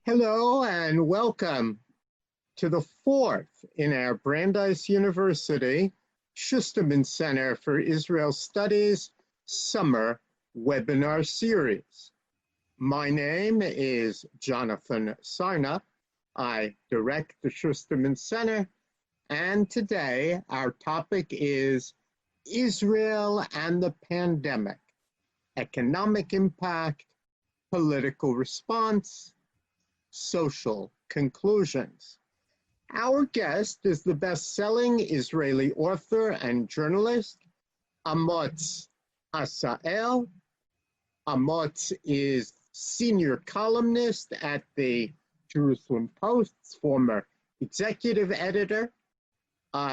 Hello and welcome to the fourth in our Brandeis University Schusterman Center for Israel Studies Summer Webinar Series. My name is Jonathan Sarna. I direct the Schusterman Center, and today our topic is Israel and the pandemic, economic impact, political response, social conclusions. Our guest is the best-selling Israeli author and journalist, Amotz Asa-El. Amotz is senior columnist at the Jerusalem Post's former executive editor.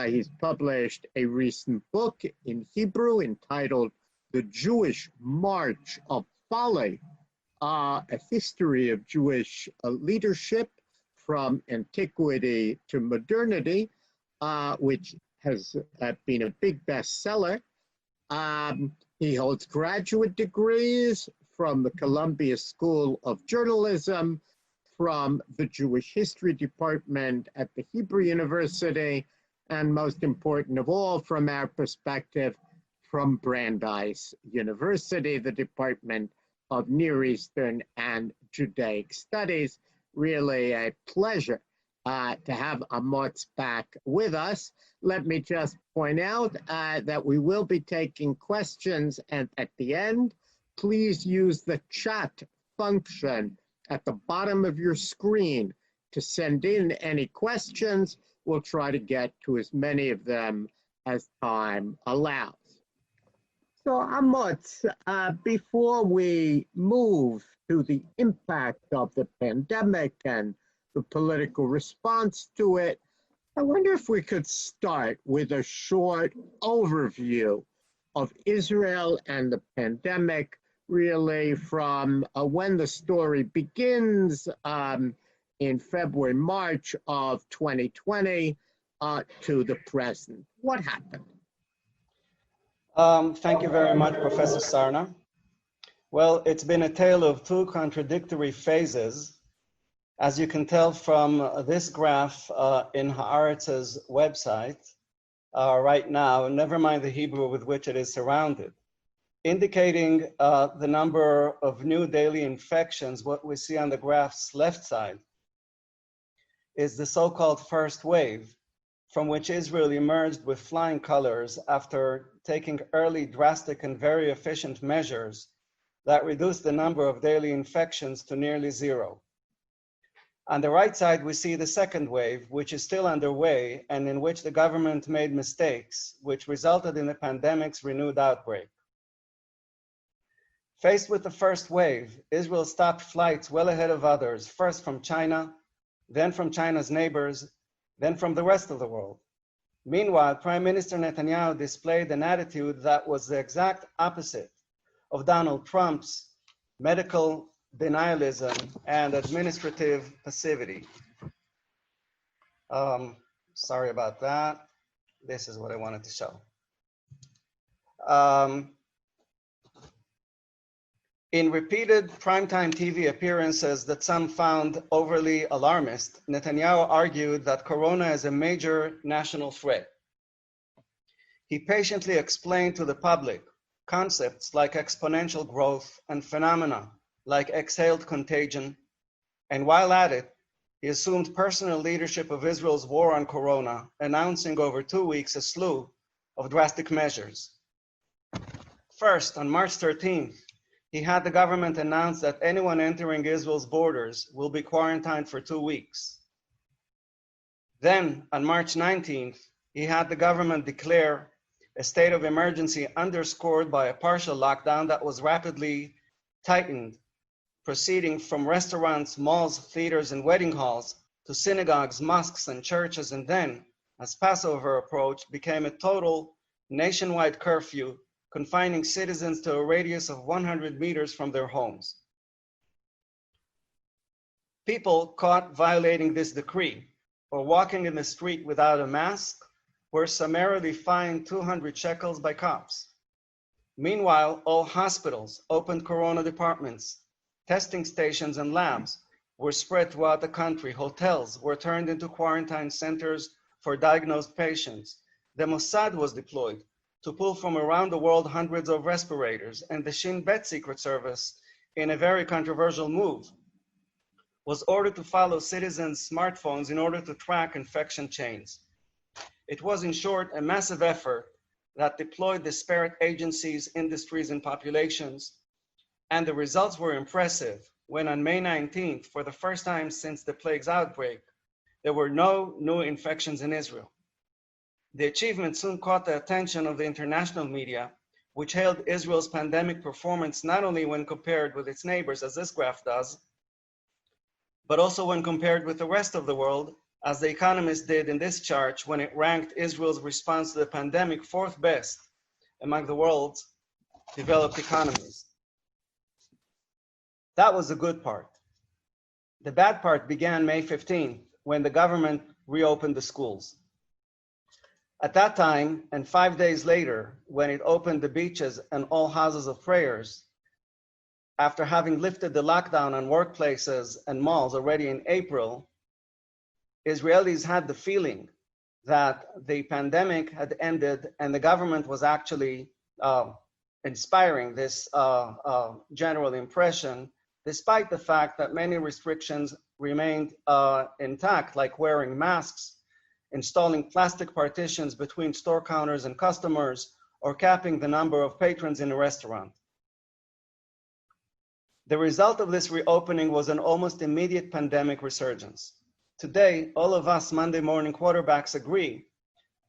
He's published a recent book in Hebrew entitled The Jewish March of Folly, a history of Jewish leadership from antiquity to modernity, which has been a big bestseller. He holds graduate degrees from the Columbia School of Journalism, from the Jewish History Department at the Hebrew University, and most important of all, from our perspective, from Brandeis University, the Department of Near Eastern and Judaic Studies. Really a pleasure to have Amotz back with us. Let me just point out that we will be taking questions, and at the end, please use the chat function at the bottom of your screen to send in any questions. We'll try to get to as many of them as time allows. So Amotz, before we move to the impact of the pandemic and the political response to it, I wonder if we could start with a short overview of Israel and the pandemic, really from when the story begins in February, March of 2020 to the present. What happened? Thank you very much, Professor Sarna. Well, it's been a tale of two contradictory phases. As you can tell from this graph in Haaretz's website right now, never mind the Hebrew with which it is surrounded, indicating the number of new daily infections. What we see on the graph's left side is the so-called first wave, from which Israel emerged with flying colors after taking early, drastic, and very efficient measures that reduced the number of daily infections to nearly zero. On the right side, we see the second wave, which is still underway and in which the government made mistakes, which resulted in the pandemic's renewed outbreak. Faced with the first wave, Israel stopped flights well ahead of others, first from China, then from China's neighbors, then from the rest of the world. Meanwhile, Prime Minister Netanyahu displayed an attitude that was the exact opposite of Donald Trump's medical denialism and administrative passivity. Sorry about that. This is what I wanted to show. In repeated primetime TV appearances that some found overly alarmist, Netanyahu argued that Corona is a major national threat. He patiently explained to the public concepts like exponential growth and phenomena like exhaled contagion, and while at it, he assumed personal leadership of Israel's war on Corona, announcing over 2 weeks a slew of drastic measures. First, on March 13th, he had the government announce that anyone entering Israel's borders will be quarantined for 2 weeks. Then, on March 19th, he had the government declare a state of emergency underscored by a partial lockdown that was rapidly tightened, proceeding from restaurants, malls, theaters, and wedding halls to synagogues, mosques, and churches, and then, as Passover approached, became a total nationwide curfew, confining citizens to a radius of 100 meters from their homes. People caught violating this decree or walking in the street without a mask were summarily fined 200 shekels by cops. Meanwhile, all hospitals opened Corona departments, testing stations, and labs, were spread throughout the country. Hotels were turned into quarantine centers for diagnosed patients. The Mossad was deployed to pull from around the world hundreds of respirators, and the Shin Bet Secret Service, in a very controversial move, was ordered to follow citizens' smartphones in order to track infection chains. It was, in short, a massive effort that deployed disparate agencies, industries, and populations, and the results were impressive when on May 19th, for the first time since the plague's outbreak, there were no new infections in Israel. The achievement soon caught the attention of the international media, which hailed Israel's pandemic performance not only when compared with its neighbors, as this graph does, but also when compared with the rest of the world, as The Economist did in this chart when it ranked Israel's response to the pandemic fourth best among the world's developed economies. That was the good part. The bad part began May 15th, when the government reopened the schools. At that time, and 5 days later, when it opened the beaches and all houses of prayers, after having lifted the lockdown on workplaces and malls already in April, Israelis had the feeling that the pandemic had ended and the government was actually inspiring this general impression, despite the fact that many restrictions remained intact, like wearing masks, installing plastic partitions between store counters and customers, or capping the number of patrons in a restaurant. The result of this reopening was an almost immediate pandemic resurgence. Today, all of us Monday morning quarterbacks agree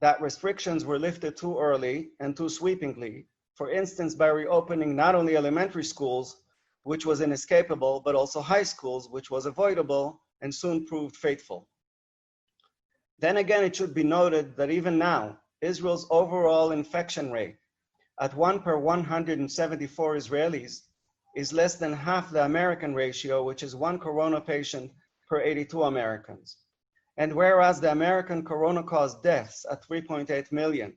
that restrictions were lifted too early and too sweepingly, for instance, by reopening not only elementary schools, which was inescapable, but also high schools, which was avoidable and soon proved faithful. Then again, it should be noted that even now, Israel's overall infection rate at 1 per 174 Israelis is less than half the American ratio, which is 1 corona patient per 82 Americans. And whereas the American corona-caused deaths at 3.8 million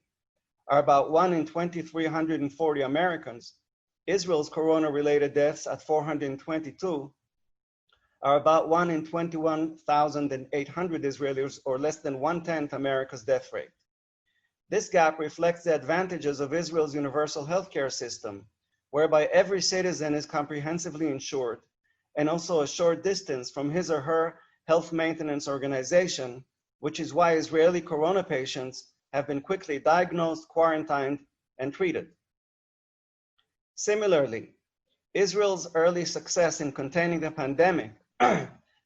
are about 1 in 2,340 Americans, Israel's corona-related deaths at 422 are about 1 in 21,800 Israelis, or less than 1/10 America's death rate. This gap reflects the advantages of Israel's universal healthcare system, whereby every citizen is comprehensively insured and also a short distance from his or her health maintenance organization, which is why Israeli corona patients have been quickly diagnosed, quarantined, and treated. Similarly, Israel's early success in containing the pandemic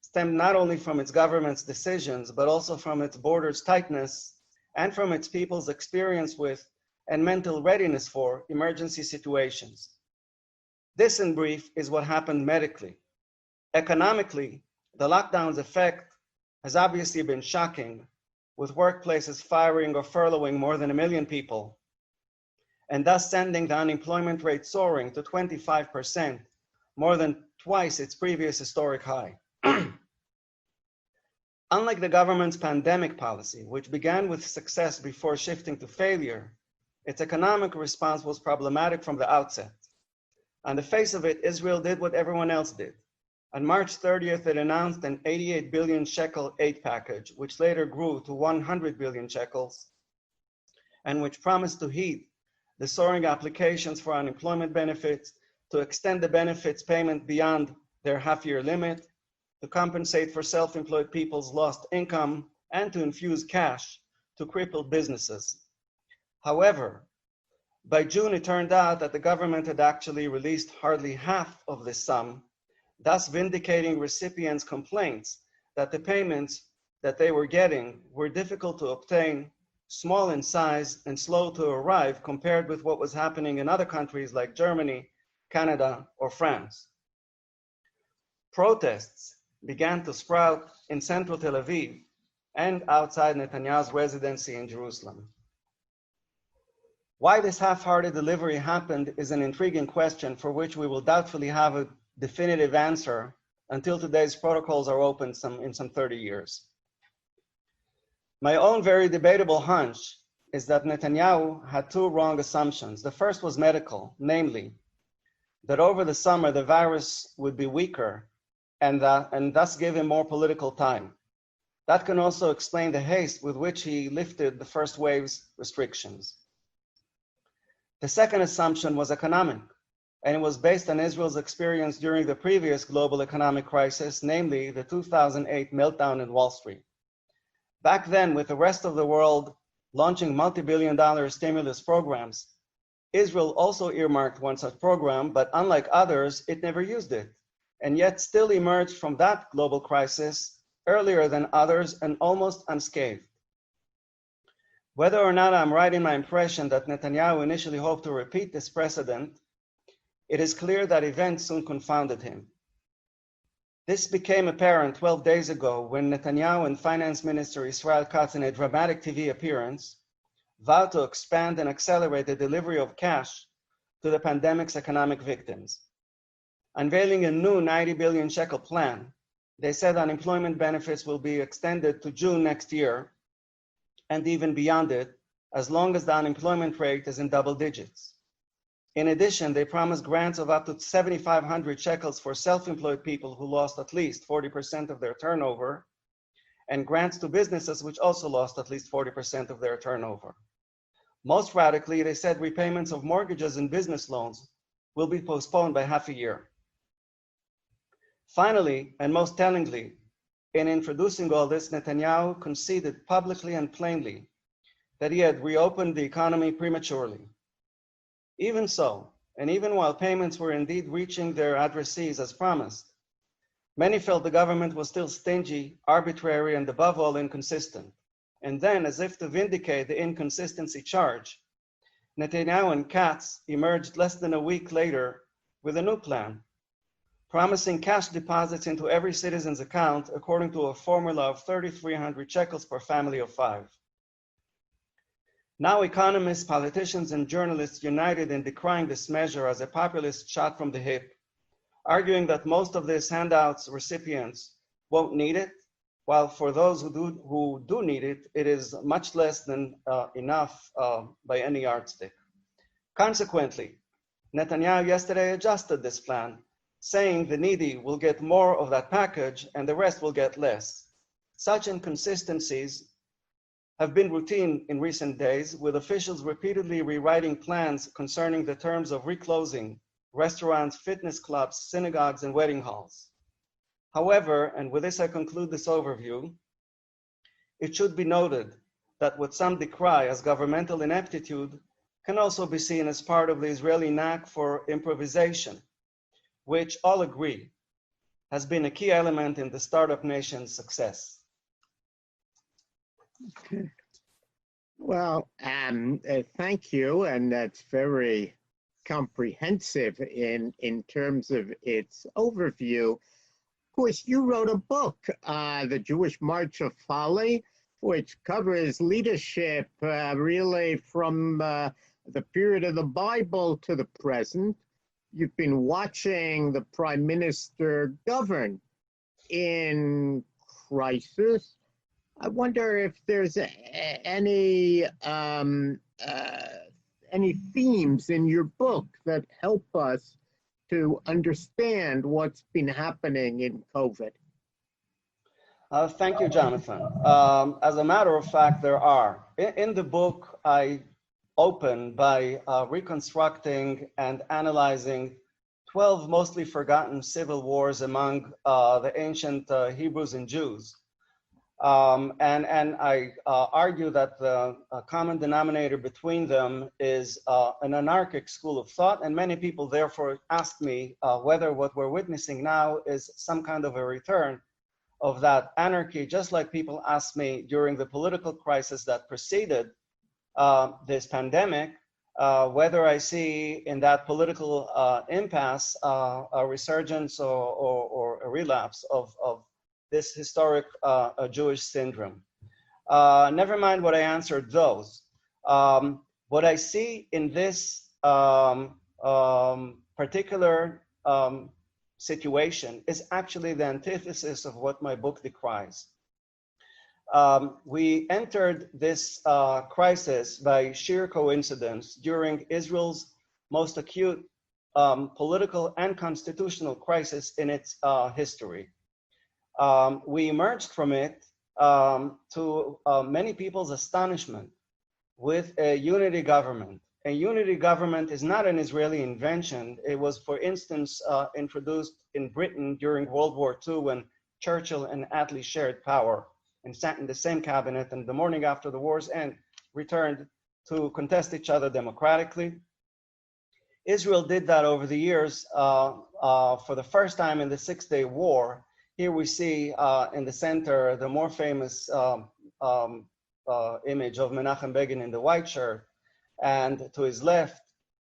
stemmed not only from its government's decisions, but also from its borders' tightness and from its people's experience with and mental readiness for emergency situations. This, in brief, is what happened medically. Economically, the lockdown's effect has obviously been shocking, with workplaces firing or furloughing more than 1 million people, and thus sending the unemployment rate soaring to 25%, more than twice its previous historic high. Unlike the government's pandemic policy, which began with success before shifting to failure, its economic response was problematic from the outset. On the face of it, Israel did what everyone else did. On March 30th, it announced an 88 billion shekel aid package, which later grew to 100 billion shekels, and which promised to heed the soaring applications for unemployment benefits, to extend the benefits payment beyond their half-year limit, to compensate for self-employed people's lost income, and to infuse cash to crippled businesses. However, by June, it turned out that the government had actually released hardly half of this sum, thus vindicating recipients' complaints that the payments that they were getting were difficult to obtain, small in size, and slow to arrive compared with what was happening in other countries like Germany, Canada, or France. Protests began to sprout in central Tel Aviv and outside Netanyahu's residency in Jerusalem. Why this half-hearted delivery happened is an intriguing question for which we will doubtfully have a definitive answer until today's protocols are open in some 30 years. My own very debatable hunch is that Netanyahu had two wrong assumptions. The first was medical, namely, that over the summer the virus would be weaker and thus give him more political time. That can also explain the haste with which he lifted the first wave's restrictions. The second assumption was economic, and it was based on Israel's experience during the previous global economic crisis, namely the 2008 meltdown in Wall Street. Back then, with the rest of the world launching multi-billion-dollar stimulus programs, Israel also earmarked one such program, but unlike others, it never used it, and yet still emerged from that global crisis earlier than others and almost unscathed. Whether or not I'm right in my impression that Netanyahu initially hoped to repeat this precedent, it is clear that events soon confounded him. This became apparent 12 days ago when Netanyahu and Finance Minister Israel Katz, in a dramatic TV appearance, vowed to expand and accelerate the delivery of cash to the pandemic's economic victims. Unveiling a new 90 billion shekel plan, they said unemployment benefits will be extended to June next year and even beyond it, as long as the unemployment rate is in double digits. In addition, they promised grants of up to 7,500 shekels for self-employed people who lost at least 40% of their turnover, and grants to businesses which also lost at least 40% of their turnover. Most radically, they said repayments of mortgages and business loans will be postponed by half a year. Finally, and most tellingly, in introducing all this, Netanyahu conceded publicly and plainly that he had reopened the economy prematurely. Even so, and even while payments were indeed reaching their addressees as promised, many felt the government was still stingy, arbitrary, and above all inconsistent. And then, as if to vindicate the inconsistency charge, Netanyahu and Katz emerged less than a week later with a new plan, promising cash deposits into every citizen's account according to a formula of 3,300 shekels per family of 5. Now economists, politicians, and journalists united in decrying this measure as a populist shot from the hip, arguing that most of these handouts recipients won't need it, while for those who do need it, it is much less than enough by any yardstick. Consequently, Netanyahu yesterday adjusted this plan, saying the needy will get more of that package and the rest will get less. Such inconsistencies have been routine in recent days, with officials repeatedly rewriting plans concerning the terms of reclosing restaurants, fitness clubs, synagogues, and wedding halls. However, and with this I conclude this overview, it should be noted that what some decry as governmental ineptitude can also be seen as part of the Israeli knack for improvisation, which all agree has been a key element in the startup nation's success. Okay. Well, thank you, and that's very comprehensive in terms of its overview. Of course, you wrote a book, The Jewish March of Folly, which covers leadership really from the period of the Bible to the present. You've been watching the Prime Minister govern in crisis. I wonder if there's any themes in your book that help us to understand what's been happening in COVID. Thank you, Jonathan. As a matter of fact, there are. In the book, I open by reconstructing and analyzing 12 mostly forgotten civil wars among the ancient Hebrews and Jews. And I argue that the common denominator between them is an anarchic school of thought, and many people therefore ask me whether what we're witnessing now is some kind of a return of that anarchy, just like people asked me during the political crisis that preceded this pandemic, whether I see in that political impasse a resurgence or a relapse of this historic Jewish syndrome. Never mind what I answered those. What I see in this particular situation is actually the antithesis of what my book decries. We entered this crisis by sheer coincidence during Israel's most acute political and constitutional crisis in its history. We emerged from it to many people's astonishment with a unity government. A unity government is not an Israeli invention. It was, for instance, introduced in Britain during World War II when Churchill and Attlee shared power and sat in the same cabinet, and the morning after the war's end returned to contest each other democratically. Israel did that over the years for the first time in the Six-Day War. Here we see in the center the more famous image of Menachem Begin in the white shirt, and to his left,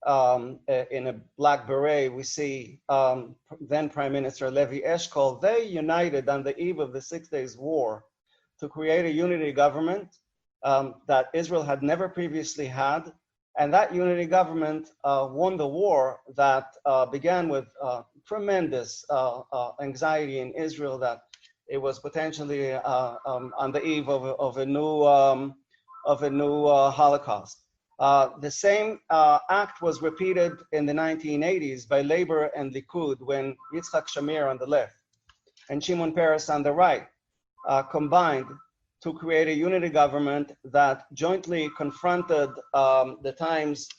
in a black beret, we see then Prime Minister Levi Eshkol. They united on the eve of the 6 Days War to create a unity government that Israel had never previously had. And that unity government won the war that began with tremendous anxiety in Israel that it was potentially on the eve of a new Holocaust. The same act was repeated in the 1980s by Labor and Likud when Yitzhak Shamir on the left and Shimon Peres on the right combined to create a unity government that jointly confronted the time's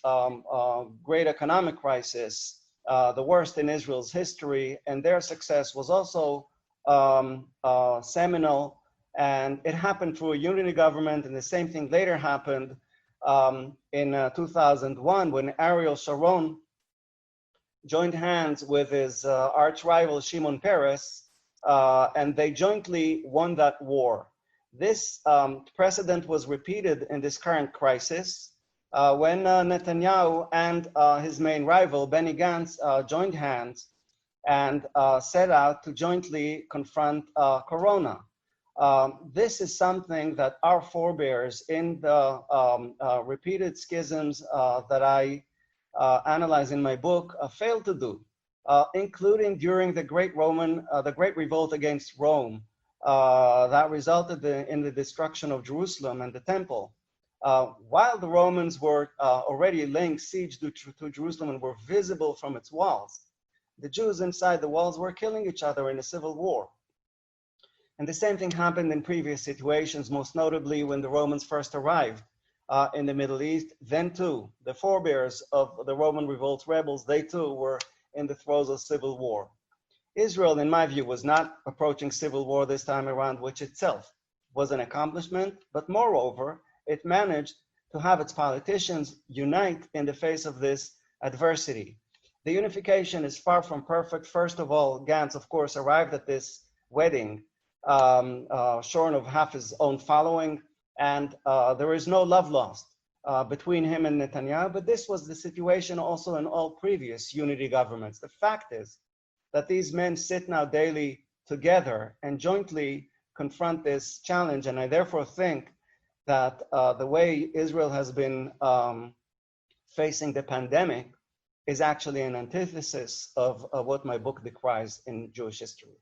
great economic crisis, the worst in Israel's history, and their success was also seminal, and it happened through a unity government, and the same thing later happened in 2001 when Ariel Sharon joined hands with his arch rival Shimon Peres, and they jointly won that war. This precedent was repeated in this current crisis when Netanyahu and his main rival Benny Gantz joined hands and set out to jointly confront Corona. This is something that our forebears in the repeated schisms that I analyze in my book failed to do, including during the Great Revolt against Rome that resulted in the destruction of Jerusalem and the temple. While the Romans were already laying siege to Jerusalem and were visible from its walls, the Jews inside the walls were killing each other in a civil war. And the same thing happened in previous situations, most notably when the Romans first arrived in the Middle East. Then too, the forebears of the Roman revolt rebels, they too were in the throes of civil war. Israel, in my view, was not approaching civil war this time around, which itself was an accomplishment, but moreover, it managed to have its politicians unite in the face of this adversity. The unification is far from perfect. First of all, Gantz, of course, arrived at this wedding shorn of half his own following, and there is no love lost between him and Netanyahu, but this was the situation also in all previous unity governments. The fact is that these men sit now daily together and jointly confront this challenge, and I therefore think that the way Israel has been facing the pandemic is actually an antithesis of what my book decries in Jewish history.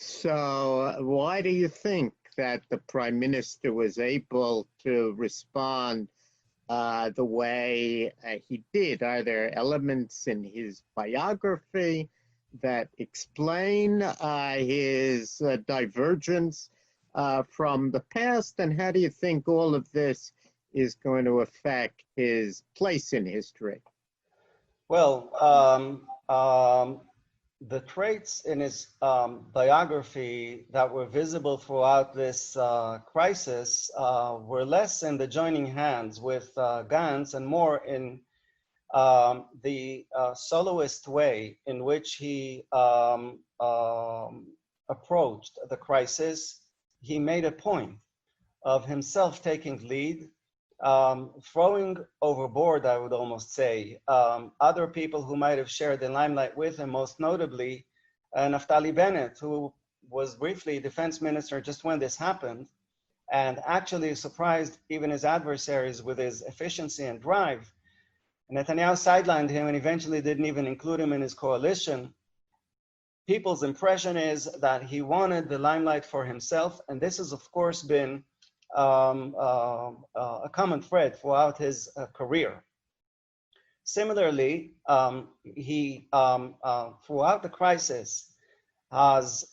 So why do you think that the prime minister was able to respond the way he did? Are there elements in his biography that explain his divergence from the past? And how do you think all of this is going to affect his place in history? Well, the traits in his biography that were visible throughout this crisis were less in the joining hands with Gantz and more in the soloist way in which he approached the crisis. He made a point of himself taking lead, throwing overboard, I would almost say, other people who might have shared the limelight with him, most notably Naftali Bennett, who was briefly defense minister just when this happened, and actually surprised even his adversaries with his efficiency and drive. Netanyahu sidelined him and eventually didn't even include him in his coalition. People's impression is that he wanted the limelight for himself, and this has, of course, been a common thread throughout his career. Similarly, he, throughout the crisis, has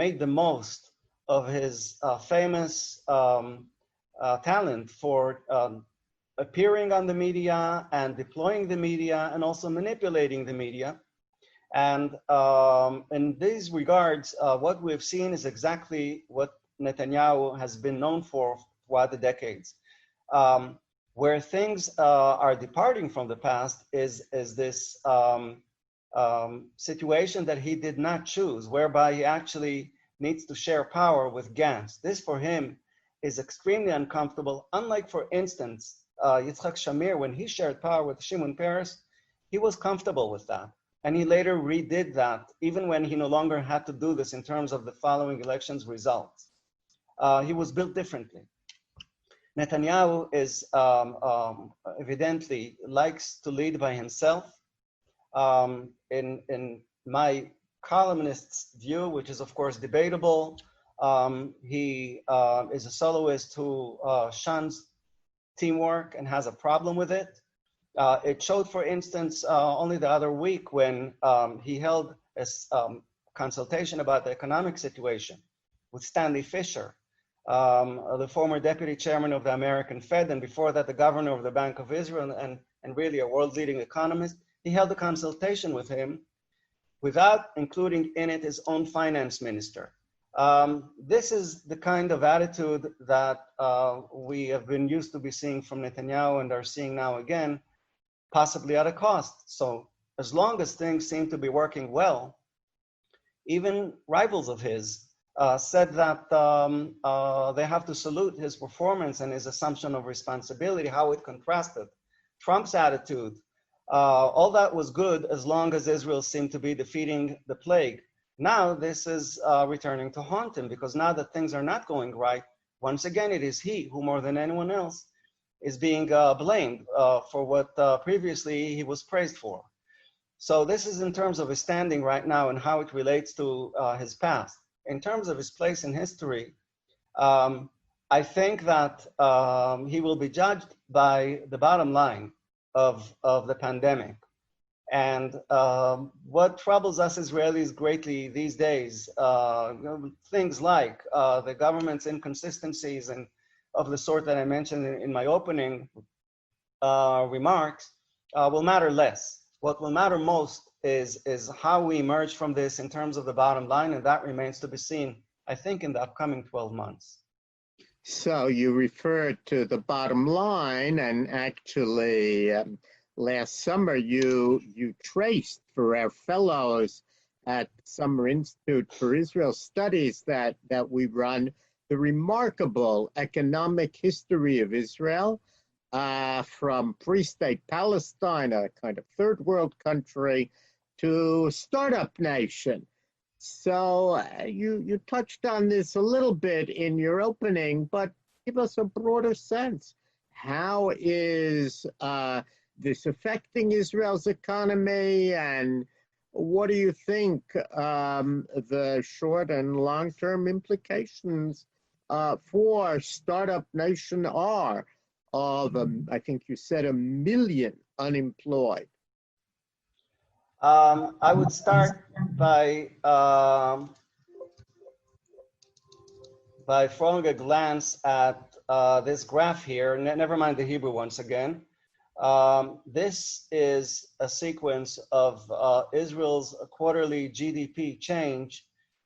made the most of his famous talent for appearing on the media and deploying the media and also manipulating the media. And in these regards, what we've seen is exactly what Netanyahu has been known for throughout the decades. Where things are departing from the past is this situation that he did not choose, whereby he actually needs to share power with Gantz. This for him is extremely uncomfortable. Unlike, for instance, Yitzhak Shamir, when he shared power with Shimon Peres, he was comfortable with that. And he later redid that, even when he no longer had to do this in terms of the following elections results. He was built differently. Netanyahu is evidently likes to lead by himself. In my columnist's view, which is of course debatable, he is a soloist who shuns teamwork and has a problem with it. It showed, for instance, only the other week when he held a consultation about the economic situation with Stanley Fischer, the former deputy chairman of the American Fed, and before that, the governor of the Bank of Israel, and really a world-leading economist. He held a consultation with him without including in it his own finance minister. This is the kind of attitude that we have been used to be seeing from Netanyahu and are seeing now again, possibly at a cost. So as long as things seem to be working well, even rivals of his said that they have to salute his performance and his assumption of responsibility, how it contrasted. Trump's attitude, all that was good as long as Israel seemed to be defeating the plague. Now this is returning to haunt him, because now that things are not going right, once again, it is he who more than anyone else is being blamed for what previously he was praised for. So this is in terms of his standing right now and how it relates to his past. In terms of his place in history, I think that he will be judged by the bottom line of the pandemic. And what troubles us Israelis greatly these days, things like the government's inconsistencies and of the sort that I mentioned in my opening remarks, will matter less. What will matter most is how we emerge from this in terms of the bottom line, and that remains to be seen, I think, in the upcoming 12 months. So you referred to the bottom line, and actually last summer you traced for our fellows at Summer Institute for Israel Studies that we run the remarkable economic history of Israel from pre-state Palestine, a kind of third world country, to startup nation. So you touched on this a little bit in your opening, but give us a broader sense. How is this affecting Israel's economy, and what do you think the short and long-term implications for startup nation are of, I think you said, 1 million unemployed? I would start by throwing a glance at this graph here. Never mind the Hebrew once again. This is a sequence of Israel's quarterly GDP change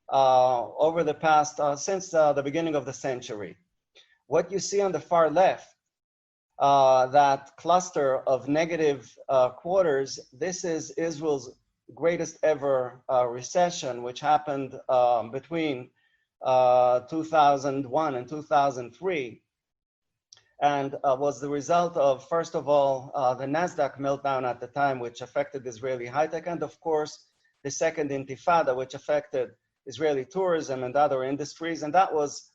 over the past, since the beginning of the century. What you see on the far left, that cluster of negative quarters, this is Israel's greatest ever recession, which happened between 2001 and 2003, and was the result of, first of all, the NASDAQ meltdown at the time, which affected Israeli high-tech, and of course, the second intifada, which affected Israeli tourism and other industries. And that was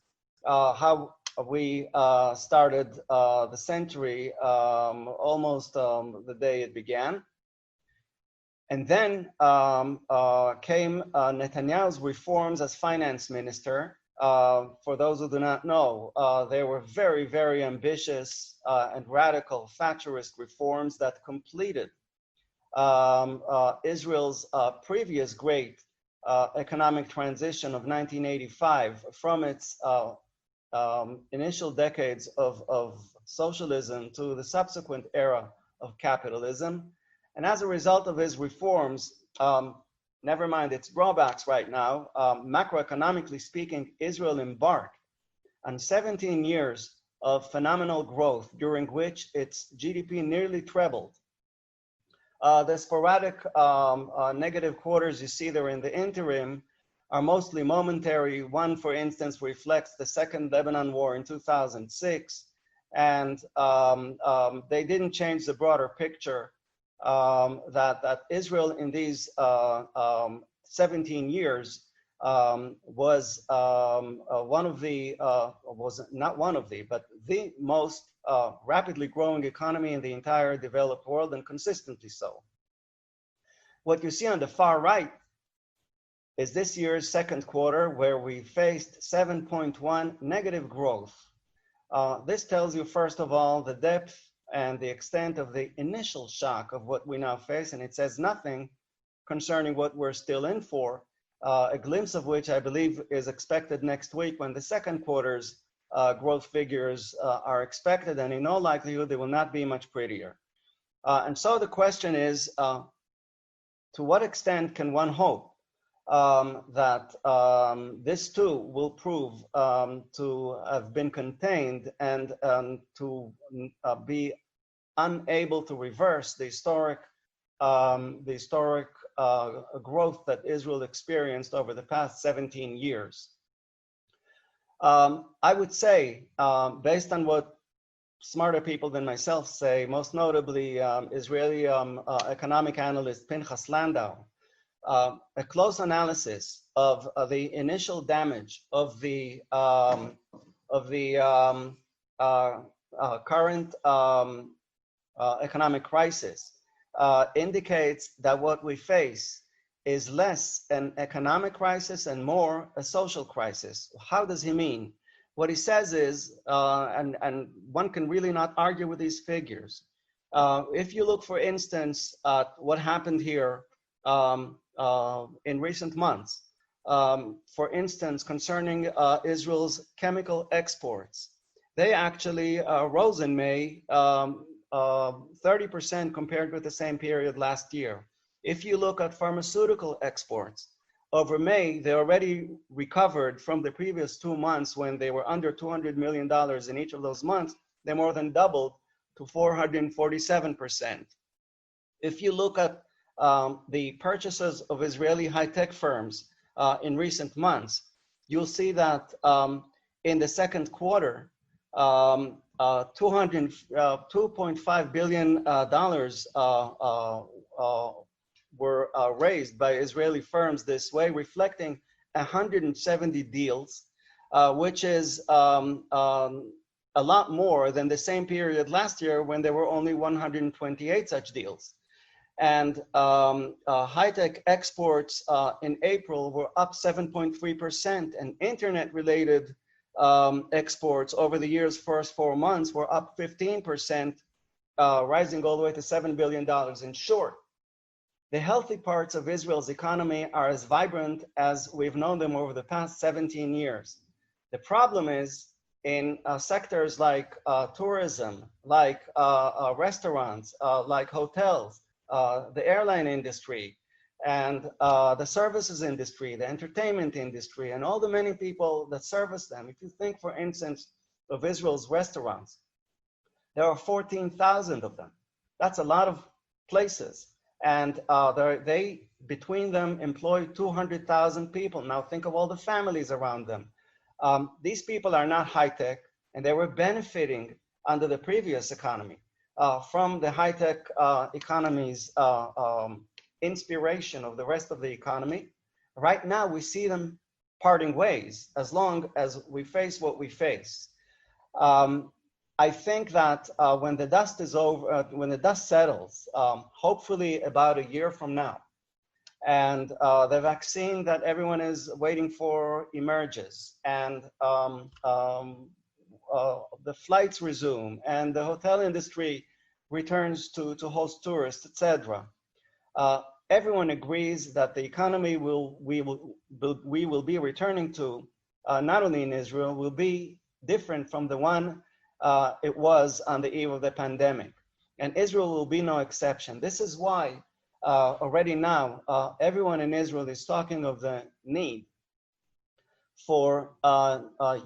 how we started the century, almost the day it began. And then came Netanyahu's reforms as finance minister, For those who do not know, they were very, very ambitious and radical Thatcherist reforms that completed Israel's previous great economic transition of 1985 from its initial decades of socialism to the subsequent era of capitalism. And as a result of his reforms, never mind its drawbacks right now, macroeconomically speaking, Israel embarked on 17 years of phenomenal growth, during which its GDP nearly trebled. The sporadic negative quarters you see there in the interim are mostly momentary. One, for instance, reflects the Second Lebanon War in 2006, and they didn't change the broader picture that Israel in these 17 years was one of the, was not one of the, but the most rapidly growing economy in the entire developed world, and consistently so. What you see on the far right is this year's second quarter, where we faced 7.1 negative growth. This tells you, first of all, the depth and the extent of the initial shock of what we now face, and it says nothing concerning what we're still in for, a glimpse of which I believe is expected next week, when the second quarter's growth figures are expected, and in all likelihood, they will not be much prettier. And so the question is, to what extent can one hope that this too will prove to have been contained and to be unable to reverse the historic growth that Israel experienced over the past 17 years. I would say, based on what smarter people than myself say, most notably Israeli economic analyst Pinchas Landau, a close analysis of the initial damage of the current economic crisis indicates that what we face is less an economic crisis and more a social crisis. How does he mean? What he says is, and one can really not argue with these figures. If you look, for instance, at what happened here in recent months, for instance, concerning Israel's chemical exports, they actually rose in May 30% compared with the same period last year. If you look at pharmaceutical exports, over May, they already recovered from the previous 2 months when they were under $200 million in each of those months. They more than doubled to 447%. If you look at the purchases of Israeli high-tech firms in recent months, you'll see that in the second quarter, $2.5 billion were raised by Israeli firms this way, reflecting 170 deals, which is a lot more than the same period last year when there were only 128 such deals. And high-tech exports in April were up 7.3%, and internet-related exports over the year's first 4 months were up 15%, rising all the way to $7 billion. In short, the healthy parts of Israel's economy are as vibrant as we've known them over the past 17 years. The problem is in sectors like tourism, like restaurants, like hotels, the airline industry, and the services industry, the entertainment industry, and all the many people that service them. If you think, for instance, of Israel's restaurants, there are 14,000 of them. That's a lot of places. And they, between them, employ 200,000 people. Now think of all the families around them. These people are not high-tech, and they were benefiting under the previous economy from the high-tech economy's inspiration of the rest of the economy. Right now, we see them parting ways as long as we face what we face. I think that when the dust is over, when the dust settles, hopefully about a year from now, and the vaccine that everyone is waiting for emerges, and the flights resume, and the hotel industry returns to host tourists, etc. Everyone agrees that the economy we will be returning to, not only in Israel, will be different from the one it was on the eve of the pandemic. And Israel will be no exception. This is why already now, everyone in Israel is talking of the need for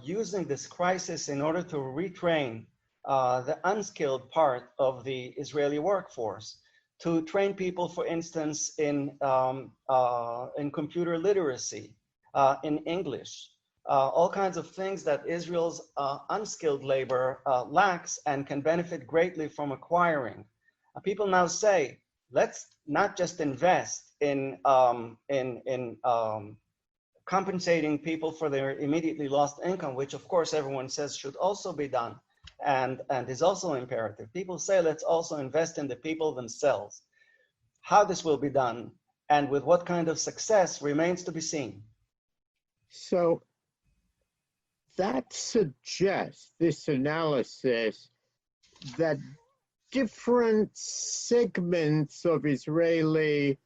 using this crisis in order to retrain the unskilled part of the Israeli workforce, to train people, for instance, in computer literacy, in English, all kinds of things that Israel's unskilled labor lacks and can benefit greatly from acquiring. People now say, let's not just invest in compensating people for their immediately lost income, which of course everyone says should also be done and is also imperative. People say, let's also invest in the people themselves. How this will be done and with what kind of success remains to be seen. So that suggests, this analysis, that different segments of Israeli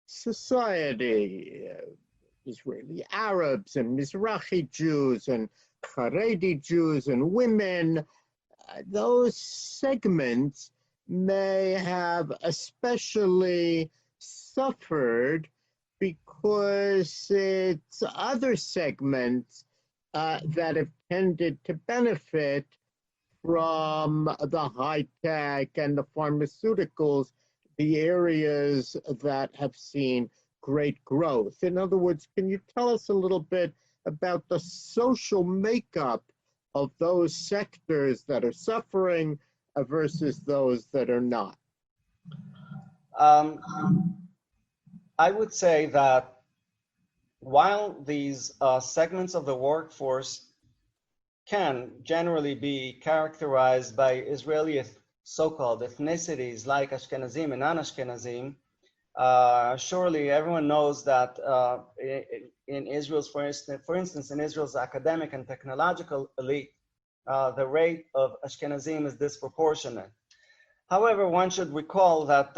society, Israeli Arabs and Mizrahi Jews and Haredi Jews and women, those segments may have especially suffered because it's other segments that have tended to benefit from the high tech and the pharmaceuticals, the areas that have seen great growth. In other words, can you tell us a little bit about the social makeup of those sectors that are suffering versus those that are not? I would say that while these segments of the workforce can generally be characterized by Israeli so-called ethnicities like Ashkenazim and non-Ashkenazim, surely everyone knows that in Israel's, for instance, in Israel's academic and technological elite, the rate of Ashkenazim is disproportionate. However, one should recall that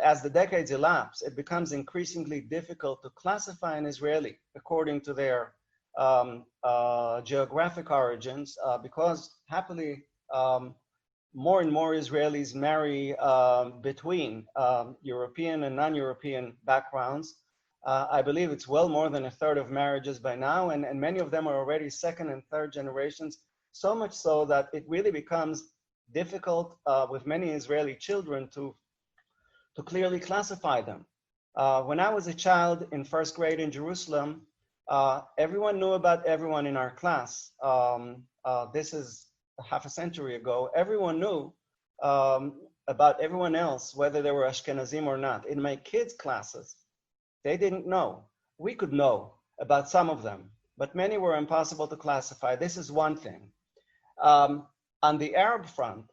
as the decades elapse, it becomes increasingly difficult to classify an Israeli according to their geographic origins, because happily, more and more Israelis marry between European and non-European backgrounds. I believe it's well more than a third of marriages by now, and many of them are already second and third generations, so much so that it really becomes difficult with many Israeli children to clearly classify them. When I was a child in first grade in Jerusalem, everyone knew about everyone in our class. This is half a century ago. Everyone knew about everyone else, whether they were Ashkenazim or not. In my kids' classes, they didn't know. We could know about some of them, but many were impossible to classify. This is one thing. On the Arab front,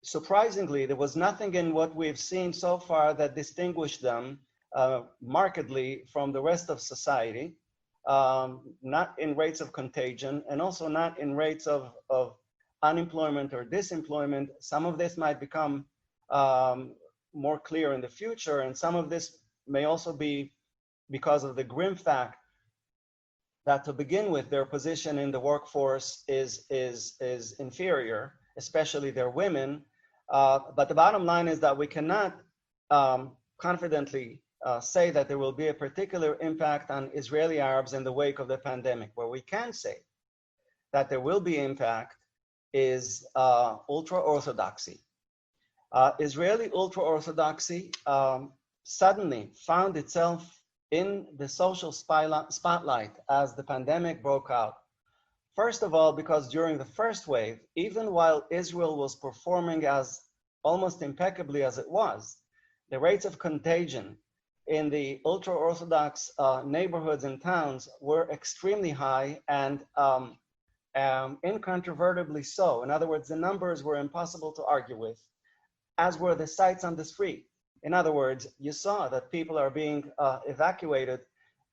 surprisingly, there was nothing in what we've seen so far that distinguished them markedly from the rest of society, not in rates of contagion, and also not in rates of unemployment or disemployment. Some of this might become more clear in the future, and some of this may also be because of the grim fact that, to begin with, their position in the workforce is inferior, especially their women. But the bottom line is that we cannot confidently say that there will be a particular impact on Israeli Arabs in the wake of the pandemic. Where we can say that there will be impact is ultra-Orthodoxy. Israeli ultra-Orthodoxy suddenly found itself in the social spotlight as the pandemic broke out. First of all, because during the first wave, even while Israel was performing as almost impeccably as it was, the rates of contagion in the ultra-Orthodox neighborhoods and towns were extremely high and incontrovertibly so. In other words, the numbers were impossible to argue with, as were the sights on the street. In other words, you saw that people are being evacuated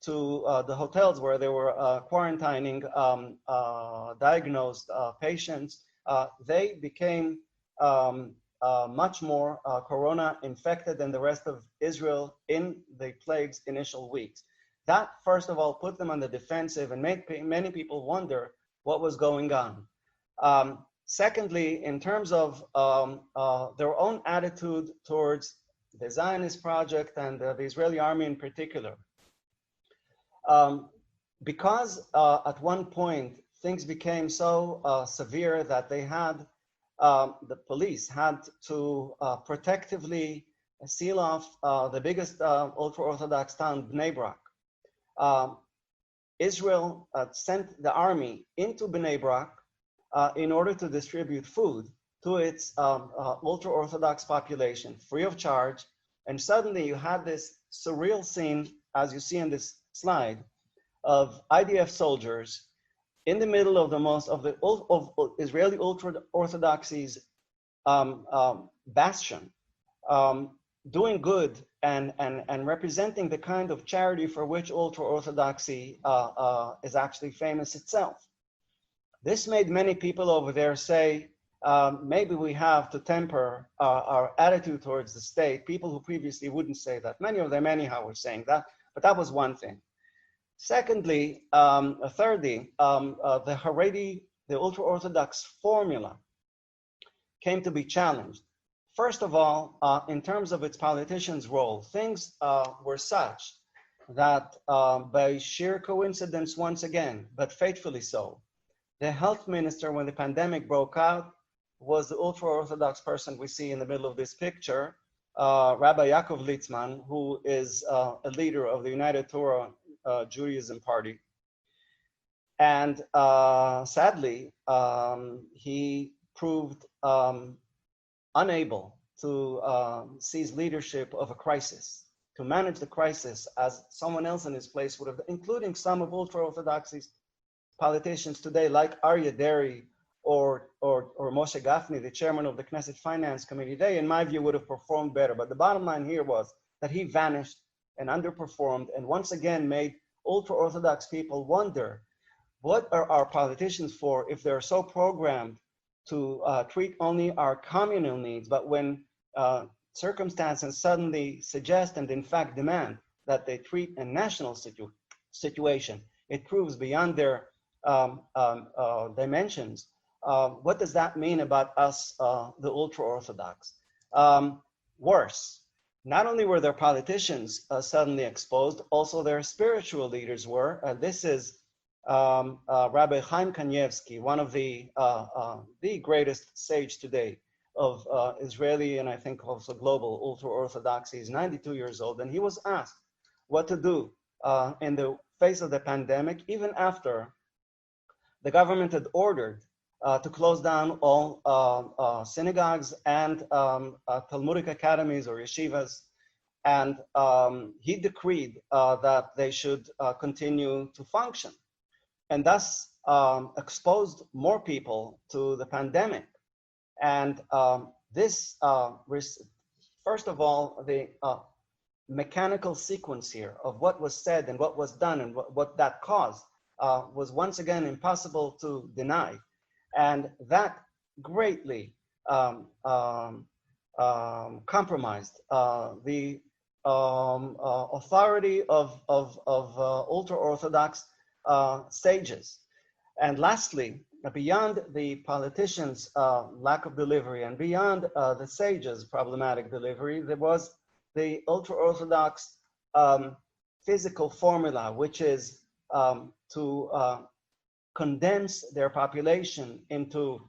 to the hotels where they were quarantining diagnosed patients. They became much more corona infected than the rest of Israel in the plague's initial weeks. That, first of all, put them on the defensive and made many people wonder what was going on. Secondly, in terms of their own attitude towards the Zionist project and the Israeli army in particular, because at one point things became so severe that they had, the police had to protectively seal off the biggest ultra-Orthodox town, Bnei Brak. Israel sent the army into Bnei Brak in order to distribute food to its ultra-Orthodox population, free of charge. And suddenly you had this surreal scene, as you see in this slide, of IDF soldiers in the middle of the most of Israeli ultra-Orthodoxy's bastion, doing good and representing the kind of charity for which ultra-Orthodoxy is actually famous itself. This made many people over there say, maybe we have to temper our attitude towards the state. People who previously wouldn't say that. Many of them anyhow were saying that, but that was one thing. Secondly, thirdly, the Haredi, the ultra-Orthodox formula came to be challenged. First of all, in terms of its politicians' role, things were such that by sheer coincidence once again, but faithfully so, the health minister, when the pandemic broke out, was the ultra-Orthodox person we see in the middle of this picture, Rabbi Yaakov Litzman, who is a leader of the United Torah Judaism Party. And sadly, he proved unable to seize leadership of a crisis, to manage the crisis as someone else in his place would have, including some of ultra-Orthodoxy's politicians today, like Aryeh Deri or Moshe Gafni, the chairman of the Knesset Finance Committee. They, in my view, would have performed better. But the bottom line here was that he vanished and underperformed, and once again made ultra-Orthodox people wonder, what are our politicians for if they're so programmed to treat only our communal needs, but when circumstances suddenly suggest and in fact demand that they treat a national situation, it proves beyond their dimensions. What does that mean about us, the ultra-Orthodox? Worse, not only were their politicians suddenly exposed, also their spiritual leaders were. This is Rabbi Chaim Kanievsky, one of the greatest sage today of Israeli and I think also global ultra-Orthodoxy. He's 92 years old, and he was asked what to do in the face of the pandemic, even after the government had ordered to close down all synagogues and Talmudic academies or yeshivas. And he decreed that they should continue to function, and thus exposed more people to the pandemic. And this, first of all, the mechanical sequence here of what was said and what was done and what that caused was once again impossible to deny. And that greatly compromised the authority of ultra-Orthodox sages. And lastly, beyond the politicians' lack of delivery and beyond the sages' problematic delivery, there was the ultra-Orthodox physical formula, which is to condense their population into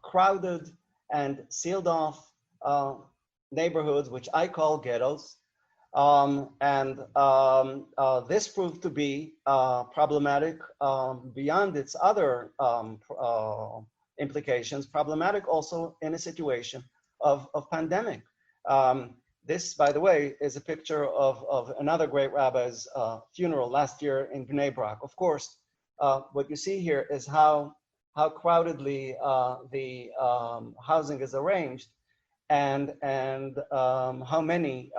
crowded and sealed off neighborhoods, which I call ghettos. This proved to be problematic beyond its other implications, problematic also in a situation of pandemic. This, by the way, is a picture of another great rabbi's funeral last year in Bnei Brak. Of course, what you see here is how crowdedly the housing is arranged. and how many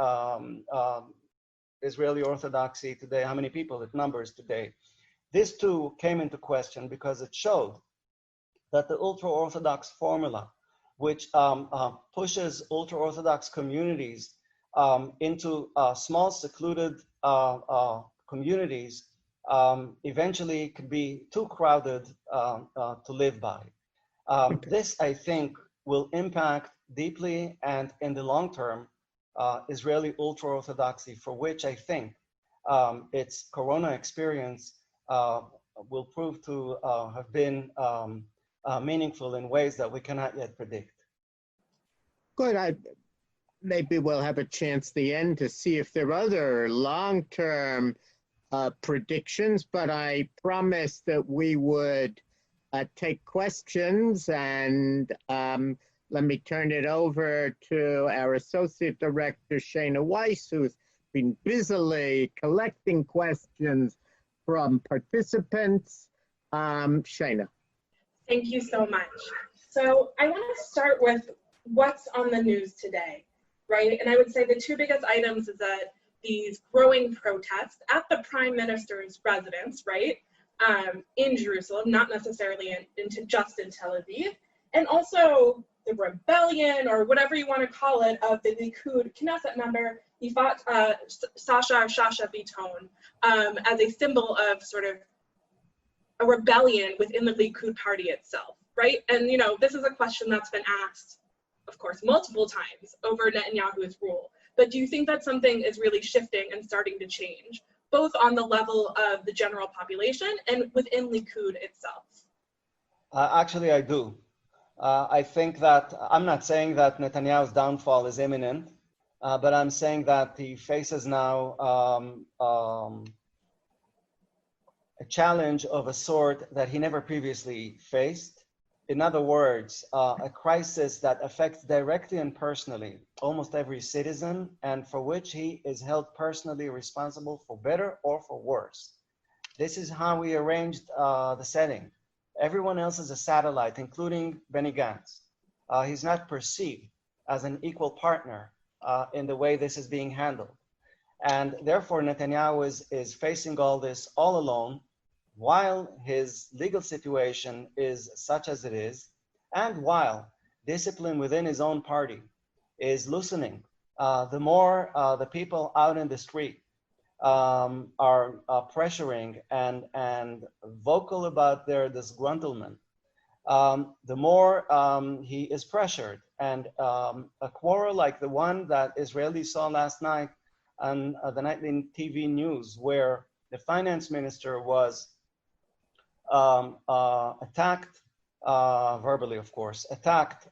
Israeli Orthodoxy today, how many people it numbers today. This too came into question because it showed that the ultra-Orthodox formula, which pushes ultra-Orthodox communities into small, secluded communities, eventually could be too crowded to live by. This, I think, will impact deeply and in the long term Israeli ultra-Orthodoxy, for which I think its Corona experience will prove to have been meaningful in ways that we cannot yet predict. Good. Maybe we'll have a chance at the end to see if there are other long-term predictions, but I promised that we would take questions, and let me turn it over to our Associate Director, Shaina Weiss, who's been busily collecting questions from participants. Shaina. Thank you so much. So I want to start with what's on the news today, right? And I would say the two biggest items is that these growing protests at the Prime Minister's residence, right, in Jerusalem, not necessarily just in Tel Aviv, and also the rebellion, or whatever you want to call it, of the Likud Knesset member Yifat Shasha Biton as a symbol of sort of a rebellion within the Likud party itself, right? And, you know, this is a question that's been asked, of course, multiple times over Netanyahu's rule. But do you think that something is really shifting and starting to change, both on the level of the general population and within Likud itself? Actually, I do. I think that, I'm not saying that Netanyahu's downfall is imminent, but I'm saying that he faces now a challenge of a sort that he never previously faced. In other words, a crisis that affects directly and personally almost every citizen, and for which he is held personally responsible for better or for worse. This is how we arranged the setting. Everyone else is a satellite, including Benny Gantz. He's not perceived as an equal partner in the way this is being handled. And therefore, Netanyahu is facing all this all alone, while his legal situation is such as it is, and while discipline within his own party is loosening. The more the people out in the street are pressuring and vocal about their disgruntlement, the more he is pressured. And a quarrel like the one that Israelis saw last night on the nightly TV news, where the finance minister was attacked, verbally of course, attacked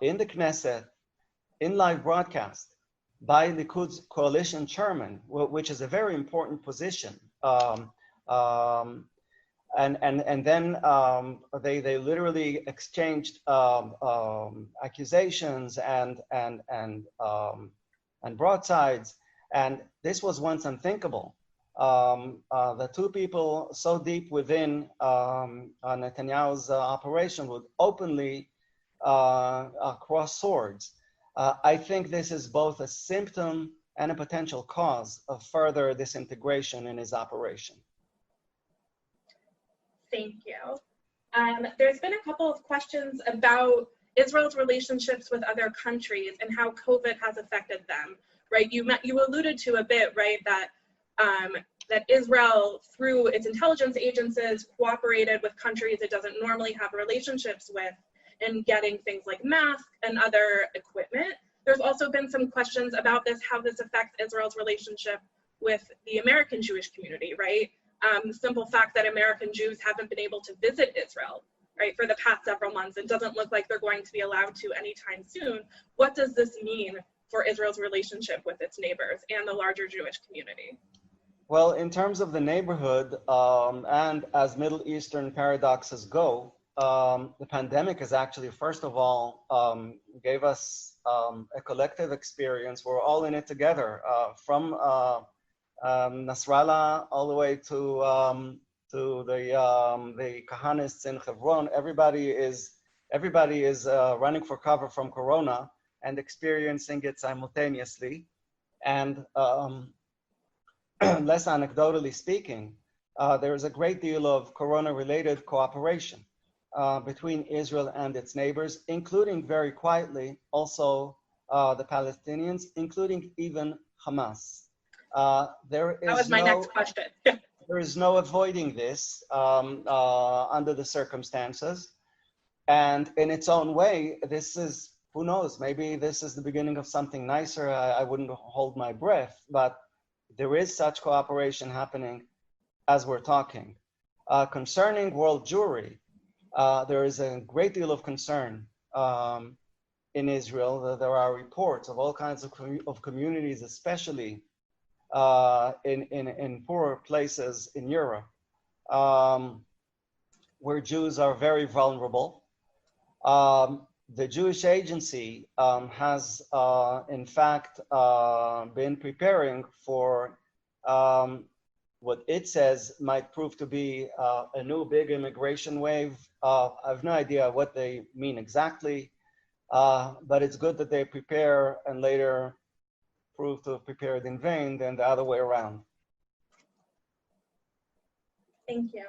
in the Knesset, in live broadcast, by Likud's coalition chairman, which is a very important position. And then they literally exchanged accusations and broadsides, and this was once unthinkable. The two people so deep within Netanyahu's operation would openly cross swords. I think this is both a symptom and a potential cause of further disintegration in his operation. Thank you. There's been a couple of questions about Israel's relationships with other countries and how COVID has affected them, right? You alluded to a bit, right, that Israel, through its intelligence agencies, cooperated with countries it doesn't normally have relationships with in getting things like masks and other equipment. There's also been some questions about this, how this affects Israel's relationship with the American Jewish community, right? The simple fact that American Jews haven't been able to visit Israel, right, for the past several months, and doesn't look like they're going to be allowed to anytime soon. What does this mean for Israel's relationship with its neighbors and the larger Jewish community? Well, in terms of the neighborhood, and as Middle Eastern paradoxes go, the pandemic is actually, first of all, gave us a collective experience. We're all in it together, from Nasrallah all the way to the Kahanists in Hebron. Everybody is running for cover from Corona, and experiencing it simultaneously. And less anecdotally speaking, there is a great deal of corona-related cooperation between Israel and its neighbors, including very quietly also the Palestinians, including even Hamas. That was my next question. There is no avoiding this under the circumstances. And in its own way, this is, who knows, maybe this is the beginning of something nicer. I wouldn't hold my breath, but there is such cooperation happening as we're talking. Concerning world Jewry, there is a great deal of concern in Israel. There are reports of all kinds of communities, especially in poorer places in Europe, where Jews are very vulnerable. The Jewish Agency has, in fact, been preparing for what it says might prove to be a new big immigration wave. I have no idea what they mean exactly, but it's good that they prepare and later prove to have prepared in vain than the other way around. Thank you.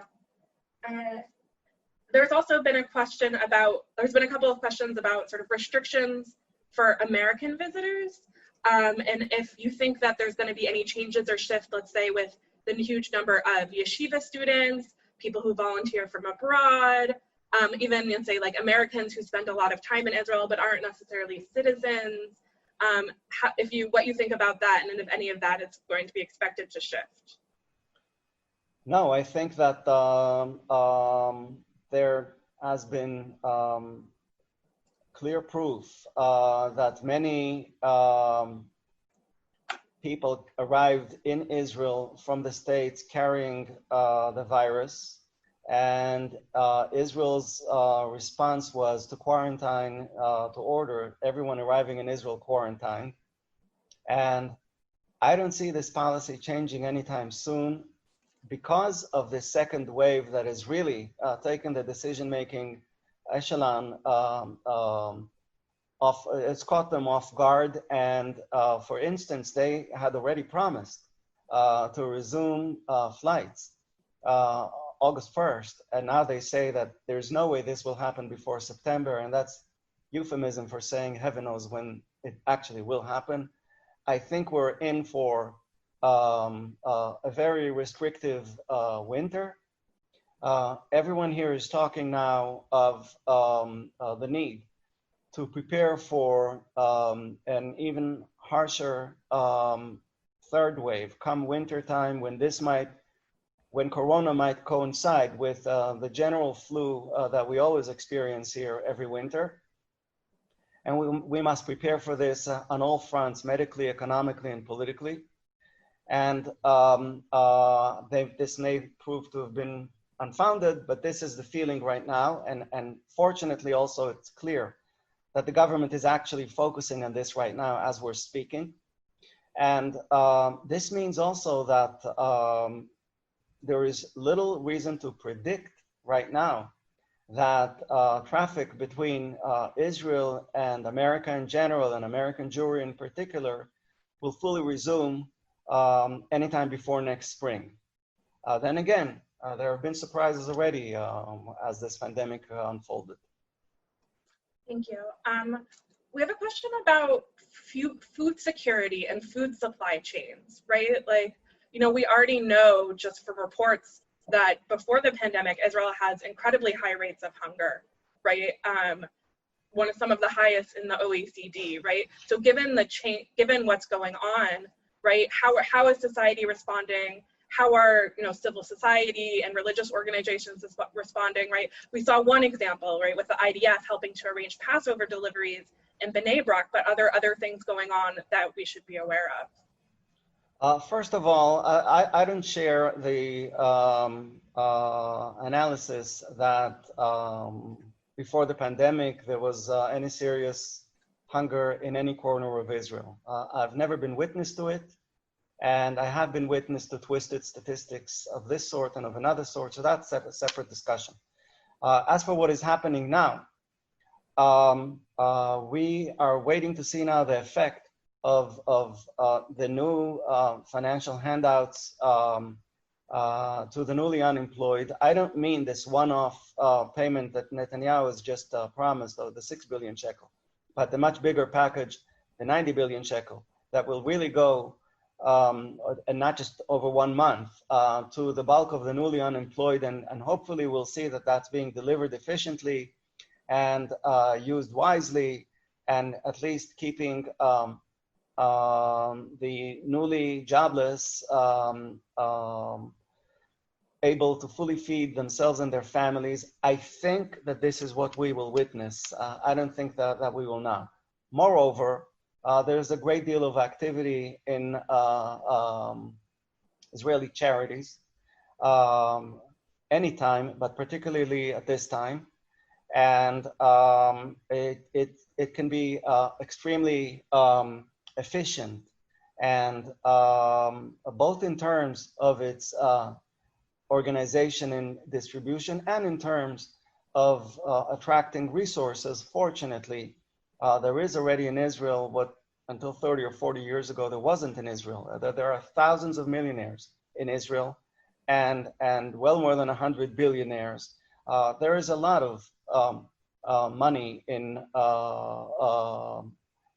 There's also been a question about, there's been a couple of questions about sort of restrictions for American visitors. And if you think that there's going to be any changes or shift, let's say with the huge number of yeshiva students, people who volunteer from abroad, even in say like Americans who spend a lot of time in Israel but aren't necessarily citizens. What you think about that, and if any of that is going to be expected to shift. No, I think that there has been clear proof that many people arrived in Israel from the States carrying the virus, and Israel's response was to quarantine, to order everyone arriving in Israel quarantined. And I don't see this policy changing anytime soon, because of the second wave that has really taken the decision-making echelon it's caught them off guard. And for instance, they had already promised to resume flights August 1st. And now they say that there's no way this will happen before September. And that's euphemism for saying heaven knows when it actually will happen. I think we're in for a very restrictive winter. Everyone here is talking now of the need to prepare for an even harsher third wave come winter time, when Corona might coincide with the general flu that we always experience here every winter. And we must prepare for this on all fronts, medically, economically, and politically. And this may prove to have been unfounded, but this is the feeling right now. And fortunately also it's clear that the government is actually focusing on this right now as we're speaking. And this means also that there is little reason to predict right now that traffic between Israel and America in general, and American Jewry in particular, will fully resume anytime before next spring. Then again, there have been surprises already as this pandemic unfolded. Thank you. We have a question about food security and food supply chains, right? Like, you know, we already know just from reports that before the pandemic, Israel has incredibly high rates of hunger, right? Some of the highest in the OECD, right? So given what's going on, right? How is society responding? How are civil society and religious organizations responding, right? We saw one example, right, with the IDF helping to arrange Passover deliveries in Bnei Brak, but other things going on that we should be aware of. First of all, I don't share the analysis that before the pandemic there was any serious hunger in any corner of Israel. I've never been witness to it. And I have been witness to twisted statistics of this sort and of another sort, so that's a separate discussion. As for what is happening now, we are waiting to see now the effect of the new financial handouts to the newly unemployed. I don't mean this one-off payment that Netanyahu has just promised, of the 6 billion shekel, but the much bigger package, the 90 billion shekel, that will really go, and not just over 1 month, to the bulk of the newly unemployed, and hopefully we'll see that that's being delivered efficiently and used wisely, and at least keeping the newly jobless able to fully feed themselves and their families. I think that this is what we will witness. I don't think that we will not. Moreover, there's a great deal of activity in Israeli charities anytime, but particularly at this time. And it can be extremely efficient, and both in terms of its organization and distribution, and in terms of attracting resources. Fortunately, there is already in Israel what until 30 or 40 years ago there wasn't in Israel. There are thousands of millionaires in Israel, and well more than 100 billionaires. There is a lot of money in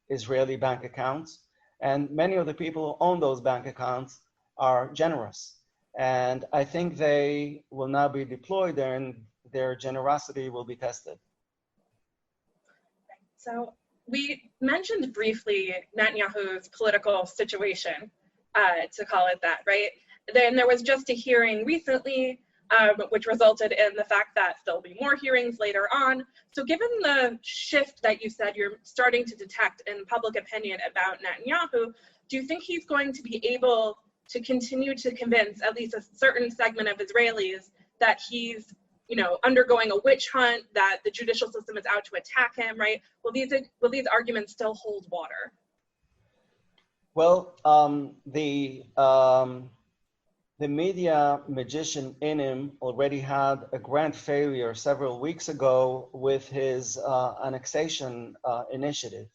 Israeli bank accounts, and many of the people who own those bank accounts are generous. And I think they will now be deployed, and their generosity will be tested. So we mentioned briefly Netanyahu's political situation, to call it that, right? Then there was just a hearing recently, which resulted in the fact that there'll be more hearings later on. So given the shift that you said you're starting to detect in public opinion about Netanyahu, do you think he's going to be able to continue to convince at least a certain segment of Israelis that he's, undergoing a witch hunt, that the judicial system is out to attack him, right? Will these arguments still hold water? Well, the media magician in him already had a grand failure several weeks ago with his annexation initiative.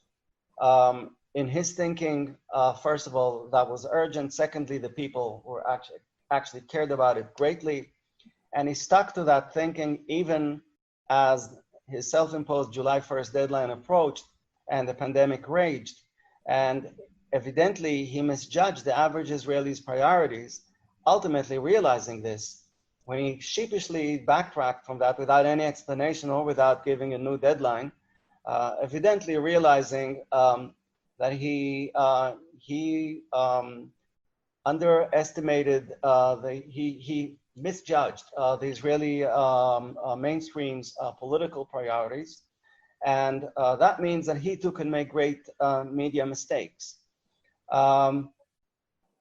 In his thinking, first of all, that was urgent. Secondly, the people were actually cared about it greatly. And he stuck to that thinking even as his self-imposed July 1st deadline approached and the pandemic raged. And evidently, he misjudged the average Israeli's priorities, ultimately realizing this when he sheepishly backtracked from that without any explanation or without giving a new deadline, evidently realizing that he underestimated, he misjudged the Israeli mainstream's political priorities. And that means that he too can make great media mistakes.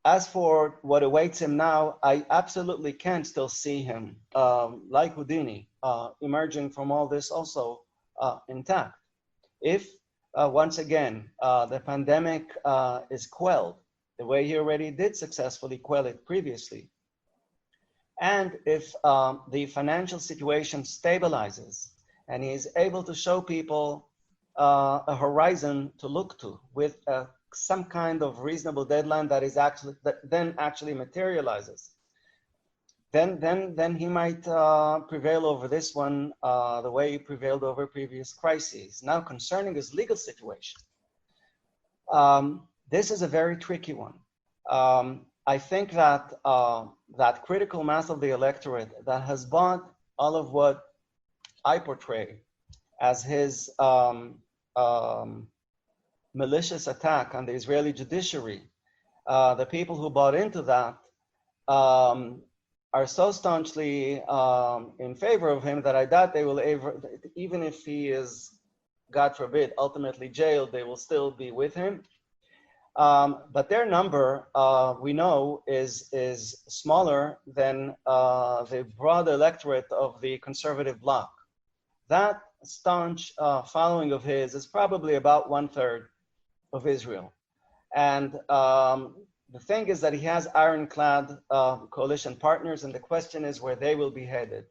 As for what awaits him now, I absolutely can still see him, like Houdini, emerging from all this also intact. If, once again, the pandemic is quelled, the way he already did successfully quell it previously, and if the financial situation stabilizes and he is able to show people a horizon to look to with some kind of reasonable deadline that then actually materializes, then he might prevail over this one the way he prevailed over previous crises. Now, concerning his legal situation, this is a very tricky one. I think that that critical mass of the electorate that has bought all of what I portray as his malicious attack on the Israeli judiciary, the people who bought into that are so staunchly in favor of him that I doubt they will ever, even if he is, God forbid, ultimately jailed, they will still be with him. But their number, we know, is smaller than the broad electorate of the conservative bloc. That staunch following of his is probably about 1/3 of Israel. And the thing is that he has ironclad coalition partners, and the question is where they will be headed.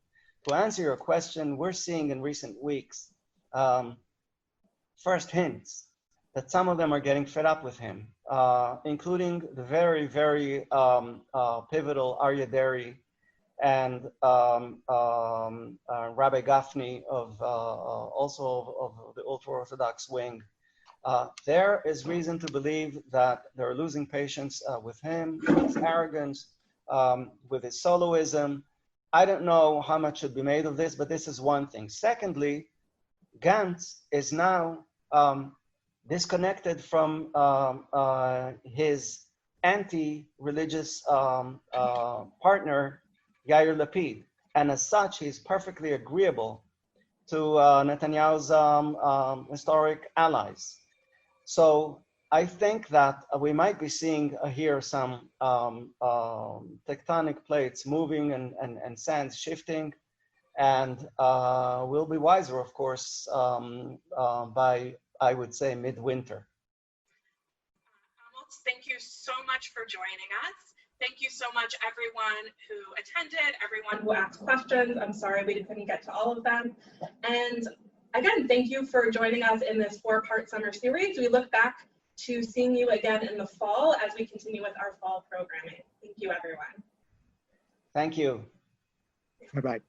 To answer your question, we're seeing in recent weeks first hints that some of them are getting fed up with him, including the very, very pivotal Aryeh Deri and Rabbi Gafni of also of the ultra-Orthodox wing. There is reason to believe that they're losing patience with him, with his arrogance, with his soloism. I don't know how much should be made of this, but this is one thing. Secondly, Gantz is now disconnected from his anti-religious partner, Yair Lapid. And as such, he's perfectly agreeable to Netanyahu's historic allies. So I think that we might be seeing here some tectonic plates moving and sands shifting, and we'll be wiser, of course, by, I would say, midwinter. Amotz, thank you so much for joining us. Thank you so much, everyone who attended, everyone who asked questions. I'm sorry we couldn't get to all of them. And again, thank you for joining us in this 4-part summer series. We look back to seeing you again in the fall as we continue with our fall programming. Thank you, everyone. Thank you. Bye-bye.